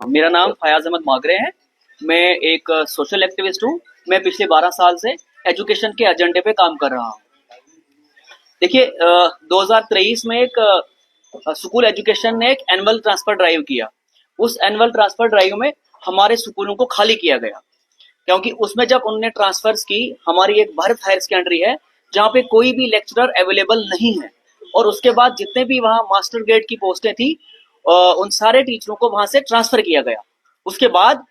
मेरा नाम फयाज अहमद मागरे है। मैं एक सोशल एक्टिविस्ट हूँ। मैं पिछले 12 साल से एजुकेशन के एजेंडे पे काम कर रहा हूँ। देखिए, 2023 में एक स्कूल एजुकेशन ने एक एनुअल ट्रांसफर ड्राइव किया। उस एनुअल ट्रांसफर ड्राइव में हमारे स्कूलों को खाली किया गया, क्योंकि उसमें जब उन्होंने ट्रांसफर्स की, हमारी एक भारत हायर सेकेंडरी है जहाँ पे कोई भी लेक्चरर अवेलेबल नहीं है, और उसके बाद जितने भी वहाँ मास्टर ग्रेड की पोस्टें थी, उन सारे टीचरों को वहां से ट्रांसफर किया गया। उसके बाद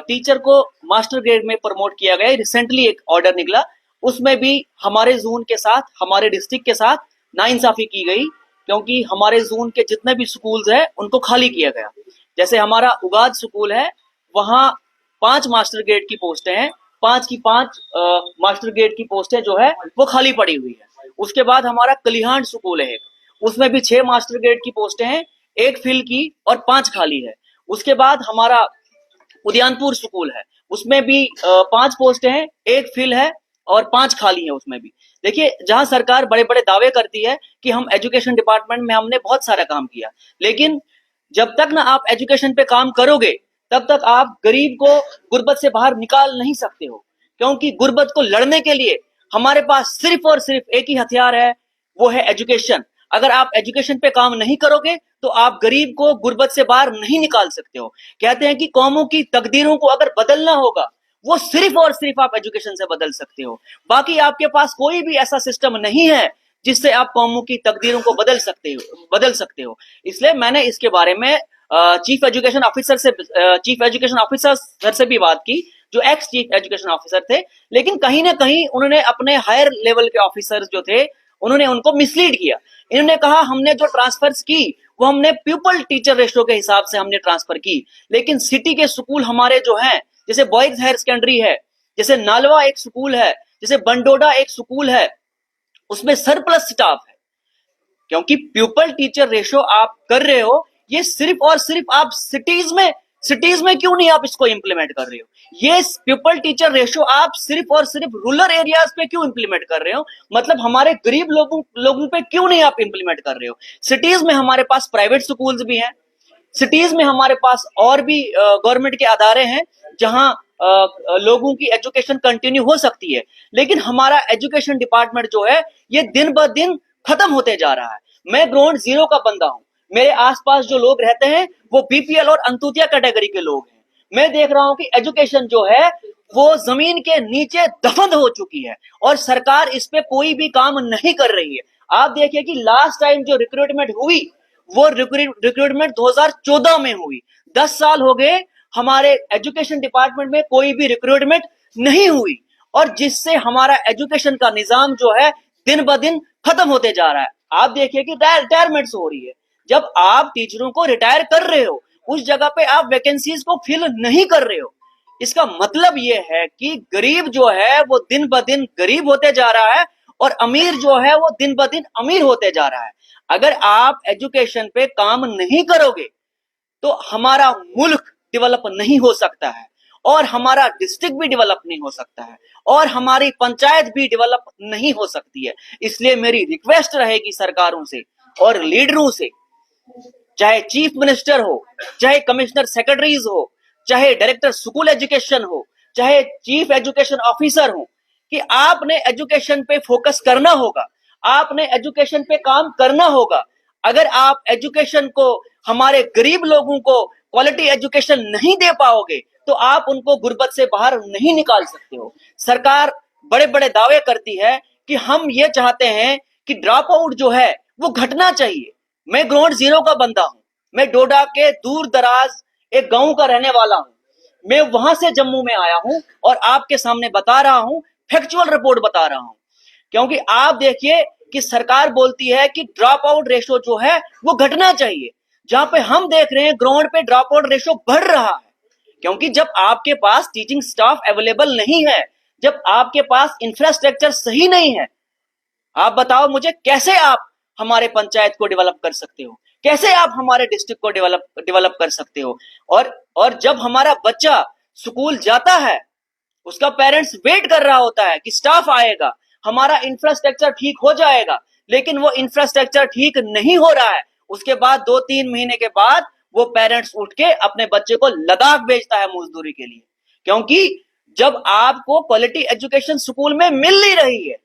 टीचर को मास्टर ग्रेड में प्रमोट किया गया। रिसेंटली एक ऑर्डर निकला, उसमें भी हमारे जोन के साथ, हमारे डिस्ट्रिक्ट के साथ नाइंसाफी की गई, क्योंकि हमारे जोन के जितने भी स्कूल्स हैं उनको खाली किया गया। जैसे हमारा उगाद स्कूल है, वहाँ 5 मास्टर ग्रेड की पोस्टें हैं, 5 की 5 मास्टर ग्रेड की पोस्टें जो है वो खाली पड़ी हुई है। उसके बाद हमारा कलिहान स्कूल है, उसमें भी 6 मास्टर ग्रेड की पोस्टें हैं, 1 फिल की और 5 खाली है। उसके बाद हमारा उदयनपुर स्कूल है, उसमें भी 5 पोस्टें हैं, 1 फिल है और 5 खाली है उसमें भी। देखिए, जहां सरकार बड़े बड़े दावे करती है कि हम एजुकेशन डिपार्टमेंट में हमने बहुत सारा काम किया, लेकिन जब तक ना आप एजुकेशन पे काम करोगे तब तक आप गरीब को गुर्बत से बाहर निकाल नहीं सकते हो। क्योंकि गुर्बत को लड़ने के लिए हमारे पास सिर्फ और सिर्फ एक ही हथियार है, वो है एजुकेशन। अगर आप एजुकेशन पे काम नहीं करोगे तो आप गरीब को गुर्बत से बाहर नहीं निकाल सकते हो। कहते हैं कि कौमों की तकदीरों को अगर बदलना होगा, वो सिर्फ और सिर्फ आप एजुकेशन से बदल सकते हो। बाकी आपके पास कोई भी ऐसा सिस्टम नहीं है जिससे आप कौमों की तकदीरों को बदल सकते हो। इसलिए मैंने इसके बारे में चीफ एजुकेशन ऑफिसर सर से भी बात की, जो एक्स चीफ एजुकेशन ऑफिसर थे। लेकिन कहीं ना कहीं उन्होंने अपने हायर लेवल के ऑफिसर्स जो थे, उन्होंने उनको मिसलीड किया। इन्होंने कहा हमने जो ट्रांसफर्स की वो हमने प्यूपल टीचर रेशियो के हिसाब से हमने ट्रांसफर की, लेकिन सिटी के स्कूल हमारे जो हैं, जैसे बॉयज हायर सेकेंडरी है, जैसे नालवा एक स्कूल है, जैसे बंडोडा एक स्कूल है, उसमें सरप्लस स्टाफ है। क्योंकि प्यूपल टीचर रेशियो आप कर रहे हो, ये सिर्फ और सिर्फ आप सिटीज में क्यों नहीं आप इसको इंप्लीमेंट कर रहे हो? ये प्यूपल टीचर रेशियो आप सिर्फ और सिर्फ रूरल एरियाज पे क्यों इंप्लीमेंट कर रहे हो? मतलब हमारे गरीब लोगों पे क्यों नहीं आप इंप्लीमेंट कर रहे हो? सिटीज में हमारे पास प्राइवेट स्कूल्स भी हैं, सिटीज में हमारे पास और भी गवर्नमेंट के अदारे हैं जहां लोगों की एजुकेशन कंटिन्यू हो सकती है। लेकिन हमारा एजुकेशन डिपार्टमेंट जो है ये दिन ब दिन खत्म होते जा रहा है। मैं ग्राउंड जीरो का बंदा हूं। मेरे आसपास जो लोग रहते हैं वो बीपीएल और अंत्योदय कैटेगरी के लोग हैं। मैं देख रहा हूं कि एजुकेशन जो है वो जमीन के नीचे दफन हो चुकी है और सरकार इस पे कोई भी काम नहीं कर रही है। आप देखिए कि लास्ट टाइम जो रिक्रूटमेंट हुई वो रिक्रूटमेंट 2014 में हुई। 10 साल हो गए, हमारे एजुकेशन डिपार्टमेंट में कोई भी रिक्रूटमेंट नहीं हुई, और जिससे हमारा एजुकेशन का निजाम जो है दिन ब दिन खत्म होते जा रहा है। आप देखिए कि रिटायरमेंट्स हो रही है। जब आप टीचरों को रिटायर कर रहे हो, उस जगह पे आप वैकेंसीज को फिल नहीं कर रहे हो। इसका मतलब ये है कि गरीब जो है वो दिन ब दिन गरीब होते जा रहा है और अमीर जो है वो दिन ब दिन अमीर होते जा रहा है। अगर आप एजुकेशन पे काम नहीं करोगे तो हमारा मुल्क डेवलप नहीं हो सकता है, और हमारा डिस्ट्रिक्ट भी डेवलप नहीं हो सकता है, और हमारी पंचायत भी डेवलप नहीं हो सकती है। इसलिए मेरी रिक्वेस्ट रहेगी सरकारों से और लीडरों से, चाहे चीफ मिनिस्टर हो, चाहे कमिश्नर सेक्रेटरीज हो, चाहे डायरेक्टर स्कूल एजुकेशन हो, चाहे चीफ एजुकेशन ऑफिसर हो, कि आपने एजुकेशन पे फोकस करना होगा, आपने एजुकेशन पे काम करना होगा। अगर आप एजुकेशन को, हमारे गरीब लोगों को क्वालिटी एजुकेशन नहीं दे पाओगे तो आप उनको गुर्बत से बाहर नहीं निकाल सकते हो। सरकार बड़े बड़े दावे करती है कि हम ये चाहते हैं कि ड्रॉप आउट जो है वो घटना चाहिए। मैं ग्राउंड जीरो का बंदा हूं। मैं डोडा के दूर दराज एक गांव का रहने वाला हूं। मैं वहां से जम्मू में आया हूं और आपके सामने बता रहा हूं, फैक्चुअल रिपोर्ट बता रहा हूं। क्योंकि आप देखिए कि सरकार बोलती है कि ड्रॉप आउट रेशो जो है वो घटना चाहिए, जहां पे हम देख रहे हैं ग्राउंड पे ड्रॉप आउट रेशो बढ़ रहा है। क्योंकि जब आपके पास टीचिंग स्टाफ अवेलेबल नहीं है, जब आपके पास इंफ्रास्ट्रक्चर सही नहीं है, आप बताओ मुझे कैसे आप हमारे पंचायत को डेवलप कर सकते हो, कैसे आप हमारे डिस्ट्रिक्ट को डेवलप कर सकते हो? और जब हमारा बच्चा स्कूल जाता है, उसका पेरेंट्स वेट कर रहा होता है कि स्टाफ आएगा, हमारा इंफ्रास्ट्रक्चर ठीक हो जाएगा, लेकिन वो इंफ्रास्ट्रक्चर ठीक नहीं हो रहा है। उसके बाद 2-3 महीने के बाद वो पेरेंट्स उठ के अपने बच्चे को लद्दाख भेजता है मजदूरी के लिए, क्योंकि जब आपको क्वालिटी एजुकेशन स्कूल में मिल नहीं रही है,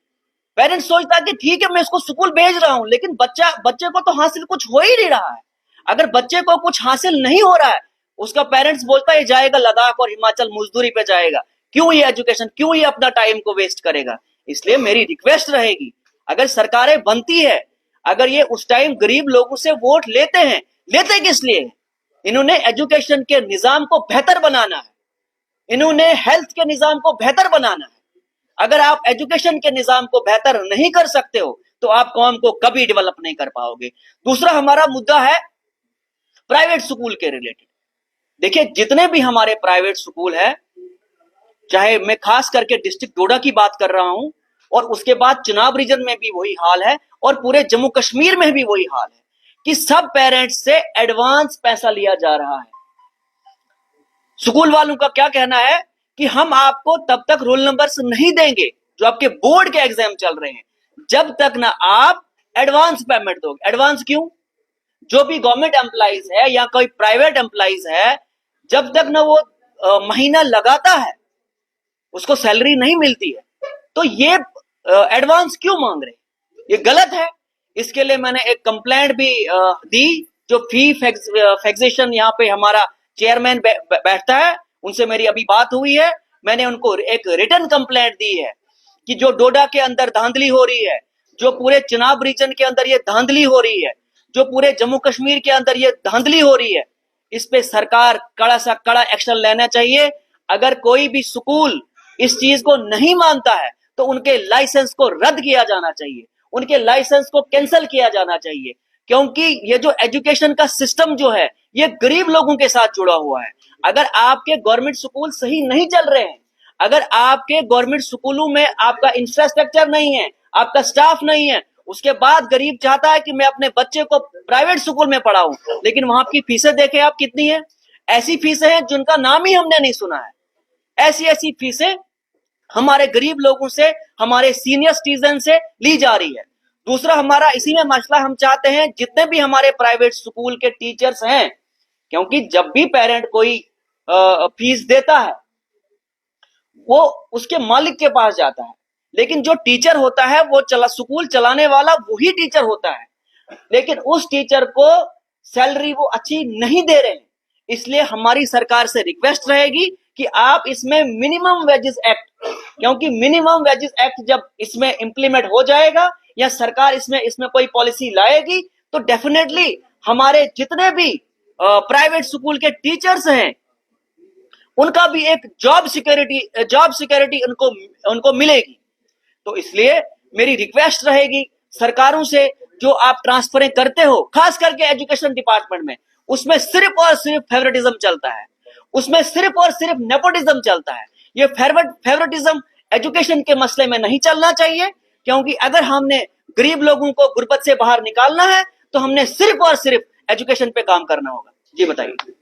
पेरेंट्स सोचता है कि ठीक है मैं इसको स्कूल भेज रहा हूं, लेकिन बच्चे को तो हासिल कुछ हो ही नहीं रहा है। अगर बच्चे को कुछ हासिल नहीं हो रहा है, उसका पेरेंट्स बोलता है जाएगा लद्दाख और हिमाचल मजदूरी पे जाएगा, क्यों ये एजुकेशन, क्यों ये अपना टाइम को वेस्ट करेगा। इसलिए मेरी रिक्वेस्ट रहेगी, अगर सरकारें बनती है, अगर ये उस टाइम गरीब लोगों से वोट लेते हैं, लेते किस लिए? इन्होंने एजुकेशन के निजाम को बेहतर बनाना है, इन्होंने हेल्थ के निजाम को बेहतर बनाना है। अगर आप एजुकेशन के निजाम को बेहतर नहीं कर सकते हो तो आप कौम को कभी डेवलप नहीं कर पाओगे। दूसरा हमारा मुद्दा है प्राइवेट स्कूल के रिलेटेड। देखिए, जितने भी हमारे प्राइवेट स्कूल है, चाहे मैं खास करके डिस्ट्रिक्ट डोडा की बात कर रहा हूं, और उसके बाद चिनाब रीजन में भी वही हाल है, और पूरे जम्मू कश्मीर में भी वही हाल है कि सब पेरेंट्स से एडवांस पैसा लिया जा रहा है। स्कूल वालों का क्या कहना है कि हम आपको तब तक रोल नंबर्स नहीं देंगे जो आपके बोर्ड के एग्जाम चल रहे हैं, जब तक ना आप एडवांस पेमेंट दोगे। एडवांस क्यों? जो भी गवर्नमेंट एम्प्लॉइज है या कोई प्राइवेट एम्प्लॉइज है, जब तक ना वो महीना लगाता है उसको सैलरी नहीं मिलती है, तो ये एडवांस क्यों मांग रहे हैं? ये गलत है। इसके लिए मैंने एक कंप्लेंट भी दी। जो फी फिक्सेशन यहाँ पे हमारा चेयरमैन बैठता है, उनसे मेरी अभी बात हुई है, मैंने उनको एक रिटन कंप्लेंट दी है कि जो डोडा के अंदर धांधली हो रही है, जो पूरे चिनाब रीजन के अंदर ये धांधली हो रही है, जो पूरे जम्मू कश्मीर के अंदर ये धांधली हो रही है, इस पे सरकार कड़ा सा कड़ा एक्शन लेना चाहिए। अगर कोई भी स्कूल इस चीज को नहीं मानता है तो उनके लाइसेंस को रद्द किया जाना चाहिए, उनके लाइसेंस को कैंसिल किया जाना चाहिए, क्योंकि ये जो एजुकेशन का सिस्टम जो है ये गरीब लोगों के साथ जुड़ा हुआ है। अगर आपके गवर्नमेंट स्कूल सही नहीं चल रहे हैं, अगर आपके गवर्नमेंट स्कूलों में आपका इंफ्रास्ट्रक्चर नहीं है, आपका स्टाफ नहीं है, उसके बाद गरीब चाहता है कि मैं अपने बच्चे को प्राइवेट स्कूल में पढ़ाऊं, लेकिन वहां की फीसें देखें आप कितनी है। ऐसी फीसें हैं जिनका नाम ही हमने नहीं सुना है। ऐसी ऐसी फीसें हमारे गरीब लोगों से, हमारे सीनियर सिटीजन से ली जा रही है। दूसरा हमारा इसी में मसला, हम चाहते हैं जितने भी हमारे प्राइवेट स्कूल के टीचर्स हैं, क्योंकि जब भी पेरेंट कोई फीस देता है वो उसके मालिक के पास जाता है, लेकिन जो टीचर होता है वो स्कूल चलाने वाला वही टीचर होता है, लेकिन उस टीचर को सैलरी वो अच्छी नहीं दे रहे हैं। इसलिए हमारी सरकार से रिक्वेस्ट रहेगी कि आप इसमें मिनिमम वेजेस एक्ट, क्योंकि मिनिमम वेजेस एक्ट जब इसमें इंप्लीमेंट हो जाएगा या सरकार इसमें कोई पॉलिसी लाएगी, तो डेफिनेटली हमारे जितने भी प्राइवेट स्कूल के टीचर्स हैं उनका भी एक जॉब सिक्योरिटी उनको मिलेगी। तो इसलिए मेरी रिक्वेस्ट रहेगी सरकारों से, जो आप ट्रांसफरें करते हो खास करके एजुकेशन डिपार्टमेंट में, उसमें सिर्फ और सिर्फ फेवरेटिज्म चलता है, उसमें सिर्फ और सिर्फ नेपोटिज्म चलता है। ये फेवरेटिज्म एजुकेशन के मसले में नहीं चलना चाहिए, क्योंकि अगर हमने गरीब लोगों को गुर्बत से बाहर निकालना है तो हमने सिर्फ और सिर्फ एजुकेशन पे काम करना होगा। जी बताइए।